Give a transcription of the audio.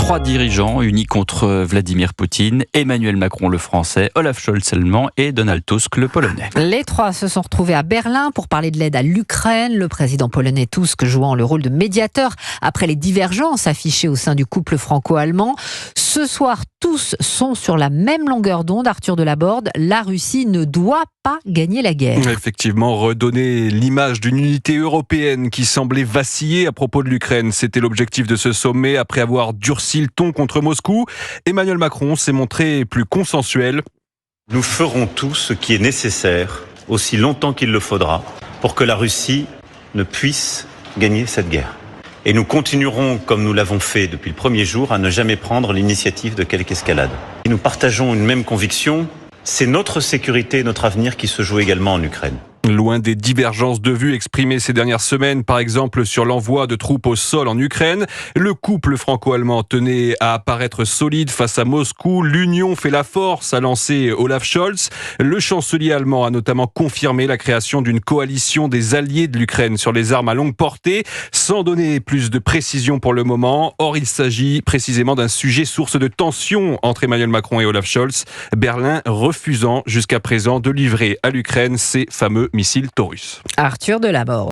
3 dirigeants unis contre Vladimir Poutine, Emmanuel Macron le français, Olaf Scholz allemand et Donald Tusk le polonais. Les trois se sont retrouvés à Berlin pour parler de l'aide à l'Ukraine. Le président polonais Tusk jouant le rôle de médiateur après les divergences affichées au sein du couple franco-allemand. Ce soir, tous sont sur la même longueur d'onde. Arthur Delaborde, la Russie ne doit pas gagner la guerre. Effectivement, redonner l'image d'une unité européenne qui semblait vaciller à propos de l'Ukraine. C'était l'objectif de ce sommet après avoir durci le ton contre Moscou. Emmanuel Macron s'est montré plus consensuel. Nous ferons tout ce qui est nécessaire, aussi longtemps qu'il le faudra, pour que la Russie ne puisse gagner cette guerre. Et nous continuerons, comme nous l'avons fait depuis le premier jour, à ne jamais prendre l'initiative de quelque escalade. Et nous partageons une même conviction, c'est notre sécurité et notre avenir qui se jouent également en Ukraine. Loin des divergences de vues exprimées ces dernières semaines, par exemple sur l'envoi de troupes au sol en Ukraine, le couple franco-allemand tenait à apparaître solide face à Moscou. L'union fait la force, a lancé Olaf Scholz. Le chancelier allemand a notamment confirmé la création d'une coalition des alliés de l'Ukraine sur les armes à longue portée, sans donner plus de précisions pour le moment. Or, il s'agit précisément d'un sujet source de tension entre Emmanuel Macron et Olaf Scholz, Berlin refusant jusqu'à présent de livrer à l'Ukraine ces fameux missiles Taurus. Arthur Delaborde.